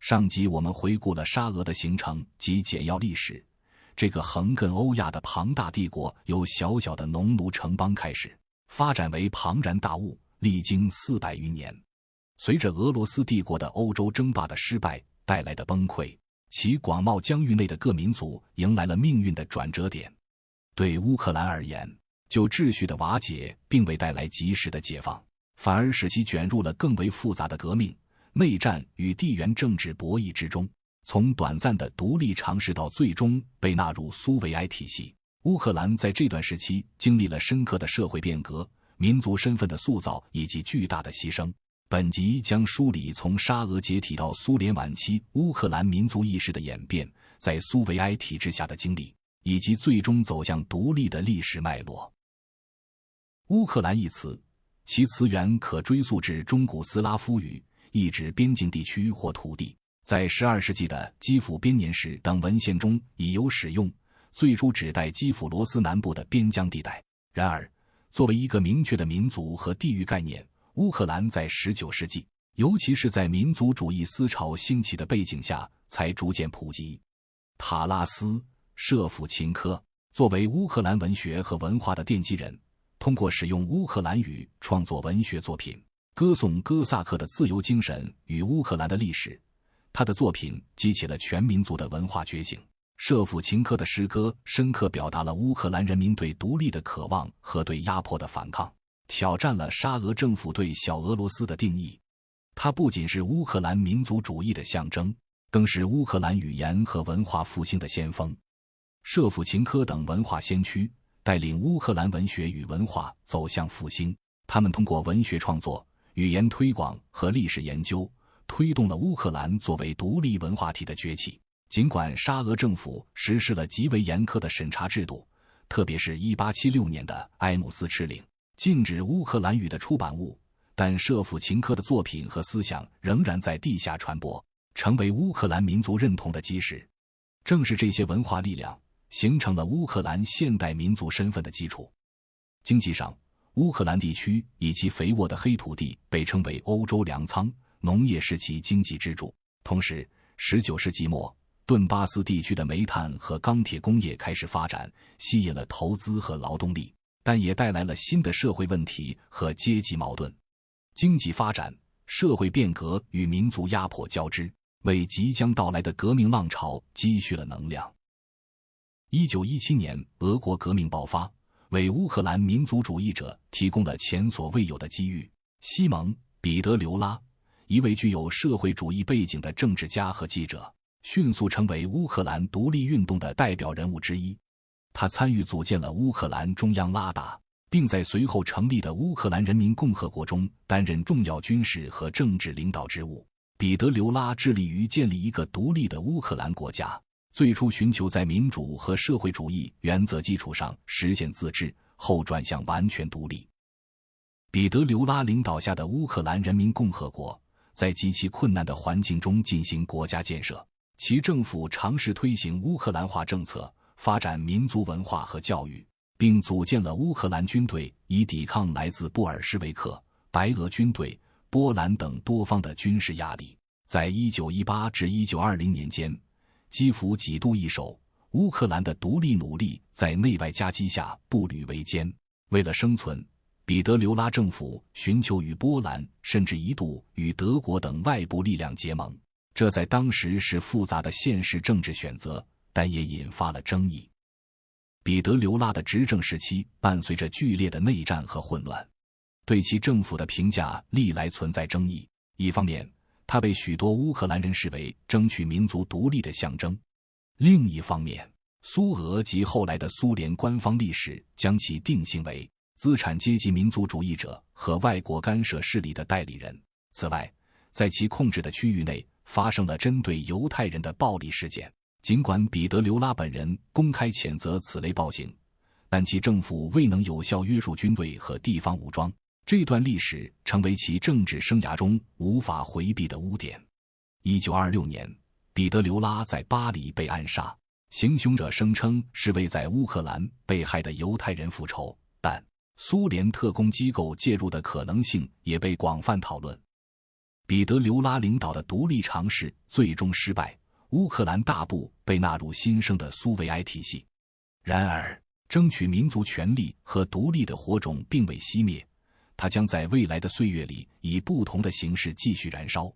上集我们回顾了沙俄的形成及简要历史。这个横亘欧亚的庞大帝国由小小的农奴城邦开始，发展为庞然大物，历经400余年。随着俄罗斯帝国的欧洲争霸的失败带来的崩溃，其广袤疆域内的各民族迎来了命运的转折点。对乌克兰而言，就秩序的瓦解并未带来及时的解放，反而使其卷入了更为复杂的革命、内战与地缘政治博弈之中。从短暂的独立尝试到最终被纳入苏维埃体系，乌克兰在这段时期经历了深刻的社会变革、民族身份的塑造以及巨大的牺牲。本集将梳理从沙俄解体到苏联晚期乌克兰民族意识的演变，在苏维埃体制下的经历，以及最终走向独立的历史脉络。乌克兰一词，其词源可追溯至中古斯拉夫语，意指边境地区或土地。在12世纪的基辅编年史等文献中已有使用，最初指代基辅罗斯南部的边疆地带。然而，作为一个明确的民族和地域概念，乌克兰在19世纪，尤其是在民族主义思潮兴起的背景下，才逐渐普及。塔拉斯·舍甫琴科作为乌克兰文学和文化的奠基人，通过使用乌克兰语创作文学作品，歌颂哥萨克的自由精神与乌克兰的历史。他的作品激起了全民族的文化觉醒。舍甫琴科的诗歌深刻表达了乌克兰人民对独立的渴望和对压迫的反抗，挑战了沙俄政府对小俄罗斯的定义。它不仅是乌克兰民族主义的象征，更是乌克兰语言和文化复兴的先锋。舍甫琴科等文化先驱带领乌克兰文学与文化走向复兴，他们通过文学创作、语言推广和历史研究，推动了乌克兰作为独立文化体的崛起。尽管沙俄政府实施了极为严苛的审查制度，特别是1876年的埃姆斯敕令，禁止乌克兰语的出版物，但舍甫琴科的作品和思想仍然在地下传播，成为乌克兰民族认同的基石。正是这些文化力量形成了乌克兰现代民族身份的基础。经济上，乌克兰地区以其肥沃的黑土地被称为欧洲粮仓，农业是其经济支柱。同时，19世纪末，顿巴斯地区的煤炭和钢铁工业开始发展，吸引了投资和劳动力，但也带来了新的社会问题和阶级矛盾。经济发展、社会变革与民族压迫交织，为即将到来的革命浪潮积蓄了能量。1917年，俄国革命爆发，为乌克兰民族主义者提供了前所未有的机遇。西蒙·彼得留拉，一位具有社会主义背景的政治家和记者，迅速成为乌克兰独立运动的代表人物之一。他参与组建了乌克兰中央拉达，并在随后成立的乌克兰人民共和国中担任重要军事和政治领导职务。彼得留拉致力于建立一个独立的乌克兰国家，最初寻求在民主和社会主义原则基础上实现自治，后转向完全独立。彼得留拉领导下的乌克兰人民共和国在极其困难的环境中进行国家建设，其政府尝试推行乌克兰化政策，发展民族文化和教育，并组建了乌克兰军队，以抵抗来自布尔什维克、白俄军队、波兰等多方的军事压力。在1918至1920年间，基辅几度易手，乌克兰的独立努力在内外夹击下步履维艰。为了生存，彼得留拉政府寻求与波兰，甚至一度与德国等外部力量结盟，这在当时是复杂的现实政治选择，但也引发了争议。彼得留拉的执政时期伴随着剧烈的内战和混乱，对其政府的评价历来存在争议。一方面，他被许多乌克兰人视为争取民族独立的象征；另一方面，苏俄及后来的苏联官方历史将其定性为资产阶级民族主义者和外国干涉势力的代理人。此外，在其控制的区域内发生了针对犹太人的暴力事件。尽管彼得留拉本人公开谴责此类暴行，但其政府未能有效约束军队和地方武装。这段历史成为其政治生涯中无法回避的污点。1926年，彼得留拉在巴黎被暗杀，行凶者声称是为在乌克兰被害的犹太人复仇，但苏联特工机构介入的可能性也被广泛讨论。彼得刘拉领导的独立尝试最终失败，乌克兰大部被纳入新生的苏维埃体系。然而，争取民族权利和独立的火种并未熄灭，它将在未来的岁月里以不同的形式继续燃烧。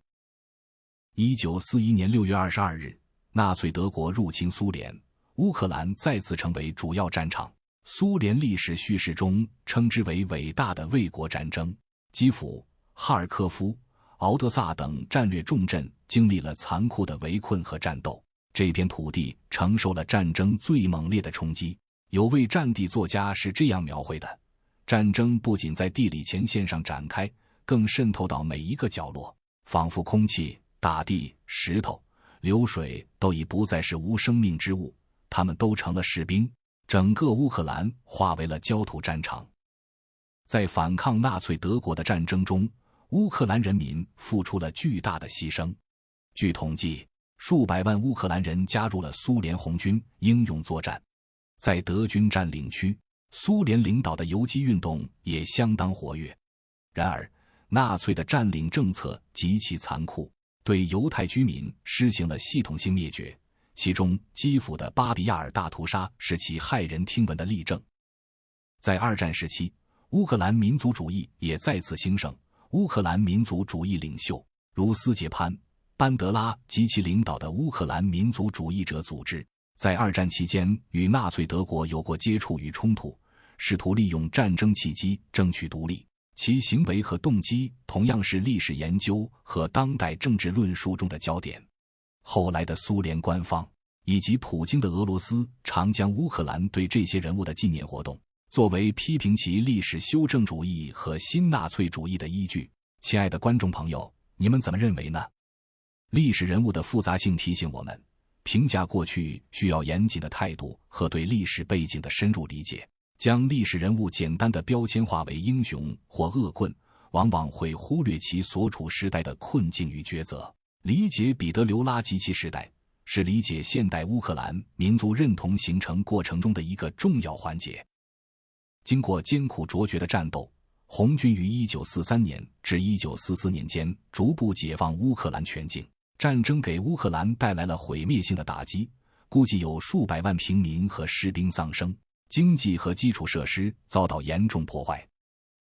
1941年6月22日，纳粹德国入侵苏联，乌克兰再次成为主要战场。苏联历史叙事中称之为伟大的卫国战争。基辅、哈尔科夫、敖德萨等战略重镇经历了残酷的围困和战斗，这片土地承受了战争最猛烈的冲击。有位战地作家是这样描绘的：战争不仅在地理前线上展开，更渗透到每一个角落，仿佛空气、大地、石头、流水都已不再是无生命之物，他们都成了士兵，整个乌克兰化为了焦土战场。在反抗纳粹德国的战争中，乌克兰人民付出了巨大的牺牲。据统计，数百万乌克兰人加入了苏联红军，英勇作战。在德军占领区，苏联领导的游击运动也相当活跃。然而，纳粹的占领政策极其残酷，对犹太居民施行了系统性灭绝，其中基辅的巴比亚尔大屠杀是其骇人听闻的例证。在二战时期，乌克兰民族主义也再次兴盛，乌克兰民族主义领袖如斯捷潘·班德拉及其领导的乌克兰民族主义者组织，在二战期间与纳粹德国有过接触与冲突，试图利用战争契机争取独立。其行为和动机同样是历史研究和当代政治论述中的焦点。后来的苏联官方以及普京的俄罗斯常将乌克兰对这些人物的纪念活动作为批评其历史修正主义和新纳粹主义的依据。亲爱的观众朋友，你们怎么认为呢？历史人物的复杂性提醒我们，评价过去需要严谨的态度和对历史背景的深入理解。将历史人物简单的标签化为英雄或恶棍，往往会忽略其所处时代的困境与抉择。理解彼得刘拉及其时代，是理解现代乌克兰民族认同形成过程中的一个重要环节。经过艰苦卓绝的战斗，红军于1943年至1944年间逐步解放乌克兰全境。战争给乌克兰带来了毁灭性的打击，估计有数百万平民和士兵丧生，经济和基础设施遭到严重破坏。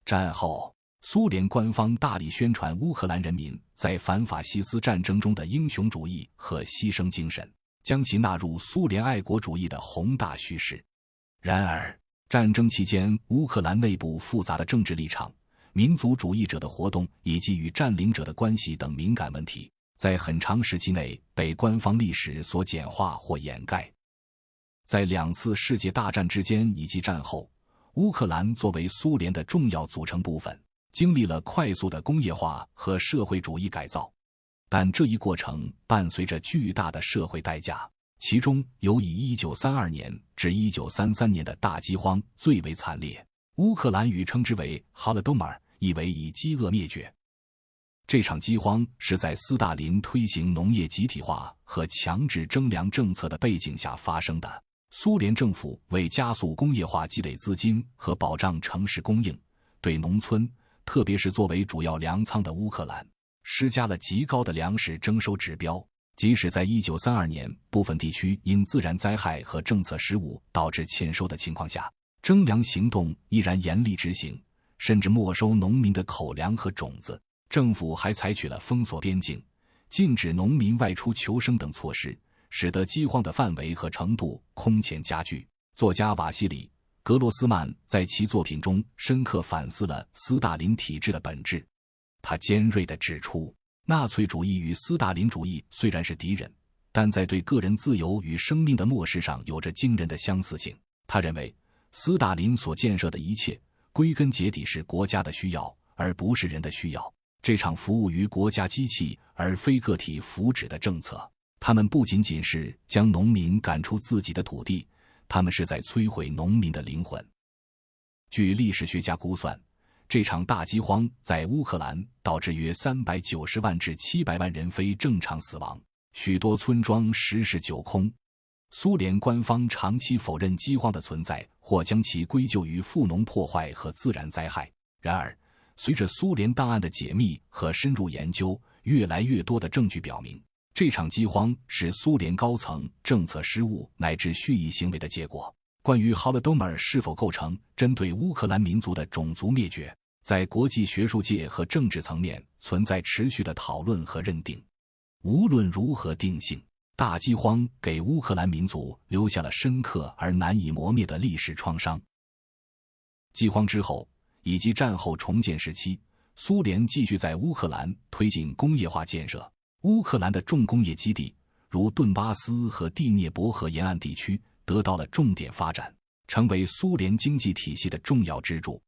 战后，苏联官方大力宣传乌克兰人民在反法西斯战争中的英雄主义和牺牲精神，将其纳入苏联爱国主义的宏大叙事。然而，战争期间乌克兰内部复杂的政治立场、民族主义者的活动以及与占领者的关系等敏感问题，在很长时期内被官方历史所简化或掩盖。在两次世界大战之间以及战后，乌克兰作为苏联的重要组成部分，经历了快速的工业化和社会主义改造，但这一过程伴随着巨大的社会代价，其中有以1932年至1933年的大饥荒最为惨烈。乌克兰语称之为 Holodomor， 意为以饥饿灭绝。这场饥荒是在斯大林推行农业集体化和强制征粮政策的背景下发生的。苏联政府为加速工业化积累资金和保障城市供应，对农村，特别是作为主要粮仓的乌克兰，施加了极高的粮食征收指标。即使在1932年部分地区因自然灾害和政策失误导致欠收的情况下，征粮行动依然严厉执行，甚至没收农民的口粮和种子。政府还采取了封锁边境、禁止农民外出求生等措施，使得饥荒的范围和程度空前加剧。作家瓦西里·格罗斯曼在其作品中深刻反思了斯大林体制的本质。他尖锐地指出，纳粹主义与斯大林主义虽然是敌人，但在对个人自由与生命的漠视上有着惊人的相似性。他认为，斯大林所建设的一切，归根结底是国家的需要，而不是人的需要。这场服务于国家机器而非个体福祉的政策，他们不仅仅是将农民赶出自己的土地，他们是在摧毁农民的灵魂。据历史学家估算，这场大饥荒在乌克兰导致约390万至700万人非正常死亡，许多村庄十室九空。苏联官方长期否认饥荒的存在，或将其归咎于富农破坏和自然灾害。然而，随着苏联档案的解密和深入研究，越来越多的证据表明，这场饥荒是苏联高层政策失误乃至蓄意行为的结果。关于 Holodomor 是否构成针对乌克兰民族的种族灭绝，在国际学术界和政治层面存在持续的讨论和认定。无论如何定性，大饥荒给乌克兰民族留下了深刻而难以磨灭的历史创伤。饥荒之后以及战后重建时期，苏联继续在乌克兰推进工业化建设。乌克兰的重工业基地，如顿巴斯和第聂伯河沿岸地区，得到了重点发展，成为苏联经济体系的重要支柱。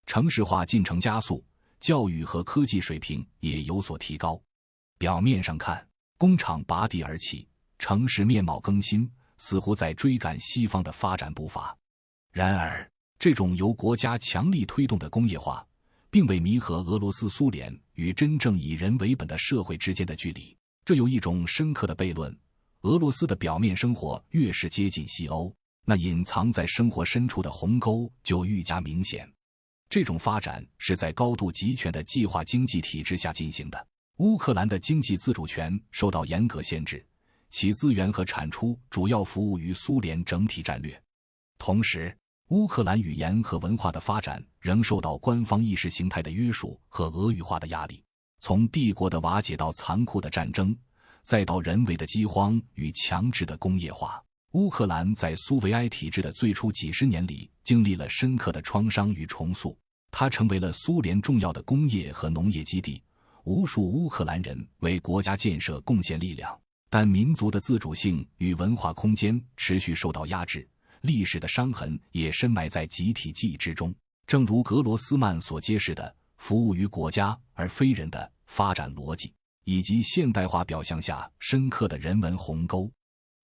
城市化进程加速，教育和科技水平也有所提高。表面上看，工厂拔地而起，城市面貌更新，似乎在追赶西方的发展步伐。然而，这种由国家强力推动的工业化，并未弥合俄罗斯苏联与真正以人为本的社会之间的距离。这有一种深刻的悖论：俄罗斯的表面生活越是接近西欧，那隐藏在生活深处的鸿沟就愈加明显。这种发展是在高度集权的计划经济体制下进行的。乌克兰的经济自主权受到严格限制，其资源和产出主要服务于苏联整体战略。同时，乌克兰语言和文化的发展仍受到官方意识形态的约束和俄语化的压力。从帝国的瓦解到残酷的战争，再到人为的饥荒与强制的工业化，乌克兰在苏维埃体制的最初几十年里经历了深刻的创伤与重塑。它成为了苏联重要的工业和农业基地，无数乌克兰人为国家建设贡献力量，但民族的自主性与文化空间持续受到压制，历史的伤痕也深埋在集体记忆之中。正如格罗斯曼所揭示的，服务于国家而非人的发展逻辑，以及现代化表象下深刻的人文鸿沟。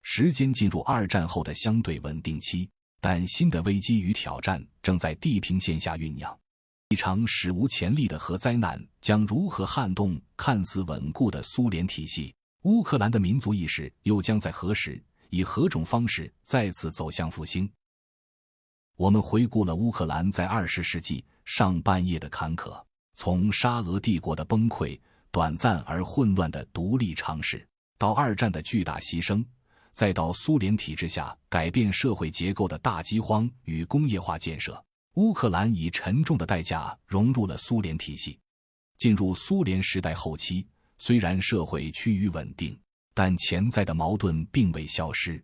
时间进入二战后的相对稳定期，但新的危机与挑战正在地平线下酝酿。一场史无前例的核灾难将如何撼动看似稳固的苏联体系？乌克兰的民族意识又将在何时以何种方式再次走向复兴？我们回顾了乌克兰在20世纪上半叶的坎坷，从沙俄帝国的崩溃、短暂而混乱的独立尝试，到二战的巨大牺牲，再到苏联体制下改变社会结构的大饥荒与工业化建设，乌克兰以沉重的代价融入了苏联体系。进入苏联时代后期，虽然社会趋于稳定，但潜在的矛盾并未消失。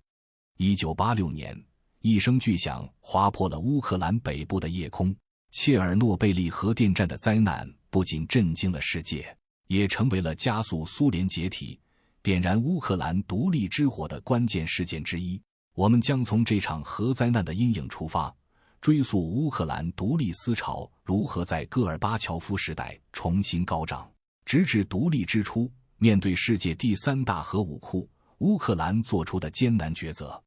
1986年，一声巨响划破了乌克兰北部的夜空。切尔诺贝利核电站的灾难不仅震惊了世界，也成为了加速苏联解体、点燃乌克兰独立之火的关键事件之一。我们将从这场核灾难的阴影出发，追溯乌克兰独立思潮如何在戈尔巴乔夫时代重新高涨，直至独立之初，面对世界第3大核武库，乌克兰做出的艰难抉择。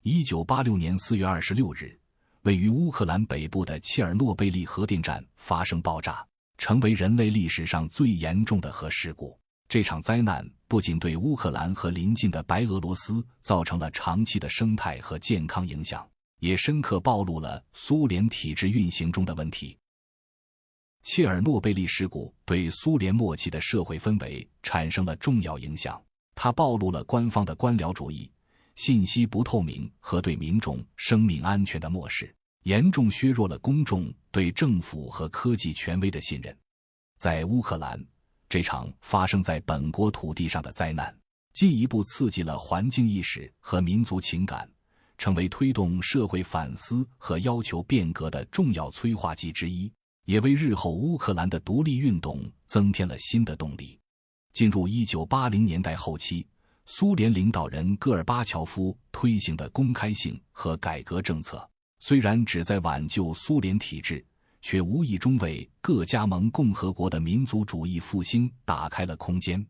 1986年4月26日，位于乌克兰北部的切尔诺贝利核电站发生爆炸，成为人类历史上最严重的核事故。这场灾难不仅对乌克兰和邻近的白俄罗斯造成了长期的生态和健康影响，也深刻暴露了苏联体制运行中的问题。切尔诺贝利事故对苏联末期的社会氛围产生了重要影响，它暴露了官方的官僚主义、信息不透明和对民众生命安全的漠视，严重削弱了公众对政府和科技权威的信任。在乌克兰，这场发生在本国土地上的灾难，进一步刺激了环境意识和民族情感，成为推动社会反思和要求变革的重要催化剂之一，也为日后乌克兰的独立运动增添了新的动力。进入1980年代后期，苏联领导人戈尔巴乔夫推行的公开性和改革政策，虽然旨在挽救苏联体制，却无意中为各加盟共和国的民族主义复兴打开了空间。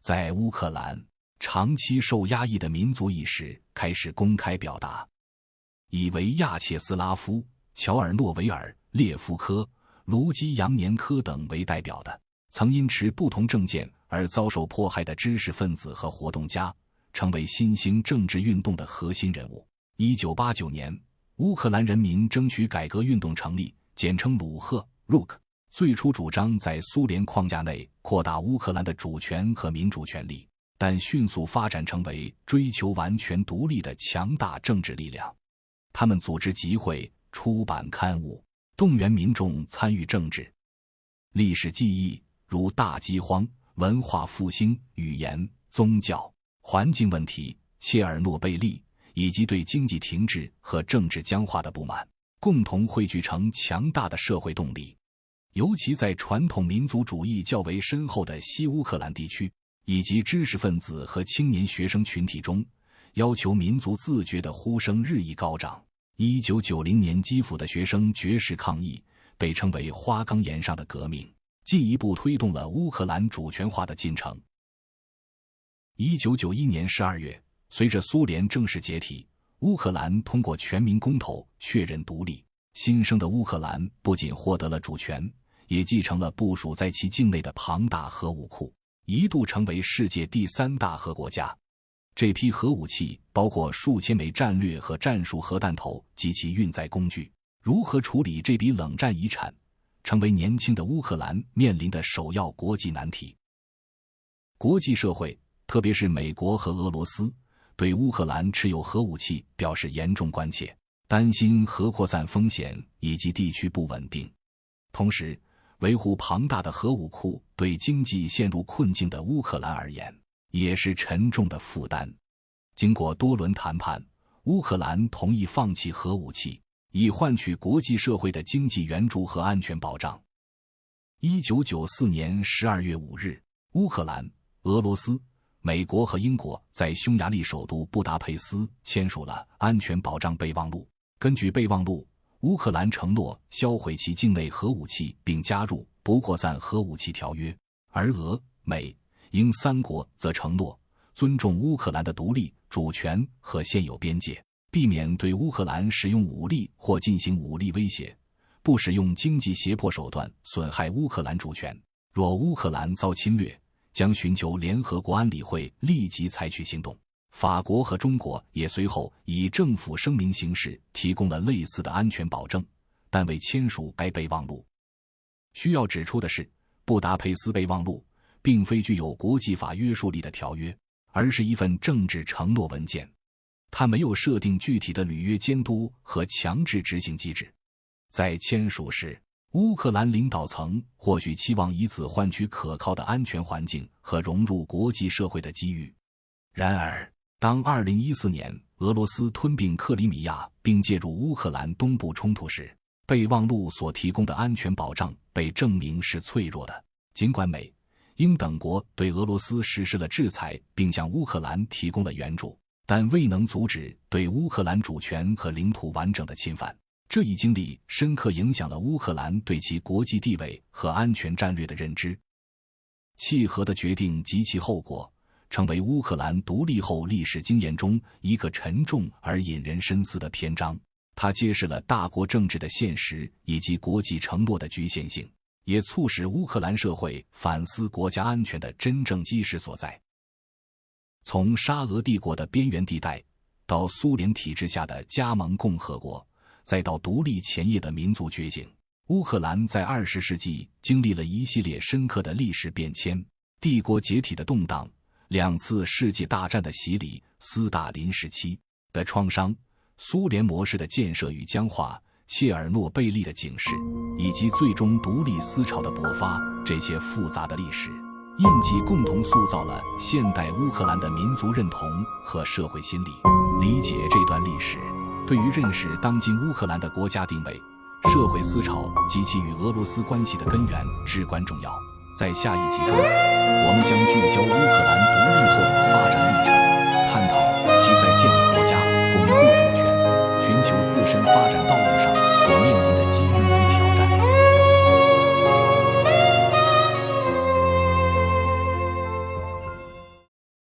在乌克兰，长期受压抑的民族意识开始公开表达。以为亚切斯拉夫、乔尔诺维尔、列夫科、卢基扬年科等为代表的，曾因持不同政见而遭受迫害的知识分子和活动家，成为新兴政治运动的核心人物。1989年，乌克兰人民争取改革运动成立，简称鲁赫 （RUK）。最初主张在苏联框架内扩大乌克兰的主权和民主权利，但迅速发展成为追求完全独立的强大政治力量。他们组织集会、出版刊物，动员民众参与政治。历史记忆如大饥荒、文化复兴、语言、宗教、环境问题、切尔诺贝利，以及对经济停滞和政治僵化的不满，共同汇聚成强大的社会动力。尤其在传统民族主义较为深厚的西乌克兰地区，以及知识分子和青年学生群体中，要求民族自觉的呼声日益高涨。1990年基辅的学生绝食抗议被称为花岗岩上的革命，进一步推动了乌克兰主权化的进程。1991年12月，随着苏联正式解体，乌克兰通过全民公投确认独立。新生的乌克兰不仅获得了主权，也继承了部署在其境内的庞大核武库，一度成为世界第3大核国家。这批核武器包括数千枚战略和战术核弹头及其运载工具。如何处理这笔冷战遗产，成为年轻的乌克兰面临的首要国际难题。国际社会，特别是美国和俄罗斯，对乌克兰持有核武器表示严重关切，担心核扩散风险以及地区不稳定。同时，维护庞大的核武库对经济陷入困境的乌克兰而言，也是沉重的负担。经过多轮谈判，乌克兰同意放弃核武器，以换取国际社会的经济援助和安全保障。1994年12月5日，乌克兰、俄罗斯、美国和英国在匈牙利首都布达佩斯签署了安全保障备忘录。根据备忘录，乌克兰承诺销毁其境内核武器并加入不扩散核武器条约，而俄、美、英3国则承诺尊重乌克兰的独立、主权和现有边界，避免对乌克兰使用武力或进行武力威胁，不使用经济胁迫手段损害乌克兰主权。若乌克兰遭侵略，将寻求联合国安理会立即采取行动。法国和中国也随后以政府声明形式提供了类似的安全保证，但未签署该备忘录。需要指出的是，布达佩斯备忘录并非具有国际法约束力的条约，而是一份政治承诺文件。它没有设定具体的履约监督和强制执行机制。在签署时，乌克兰领导层或许期望以此换取可靠的安全环境和融入国际社会的机遇。然而，当2014年俄罗斯吞并克里米亚并介入乌克兰东部冲突时，备忘录所提供的安全保障被证明是脆弱的。尽管美、英等国对俄罗斯实施了制裁并向乌克兰提供了援助，但未能阻止对乌克兰主权和领土完整的侵犯。这一经历深刻影响了乌克兰对其国际地位和安全战略的认知。弃核的决定及其后果，成为乌克兰独立后历史经验中一个沉重而引人深思的篇章。它揭示了大国政治的现实以及国际承诺的局限性，也促使乌克兰社会反思国家安全的真正基石所在。从沙俄帝国的边缘地带，到苏联体制下的加盟共和国，再到独立前夜的民族觉醒，乌克兰在20世纪经历了一系列深刻的历史变迁：帝国解体的动荡、2次世界大战的洗礼、斯大林时期的创伤、苏联模式的建设与僵化、切尔诺贝利的警示，以及最终独立思潮的勃发。这些复杂的历史印记共同塑造了现代乌克兰的民族认同和社会心理。理解这段历史，对于认识当今乌克兰的国家定位、社会思潮及其与俄罗斯关系的根源至关重要。在下一集中，我们将聚焦乌克兰独立后的发展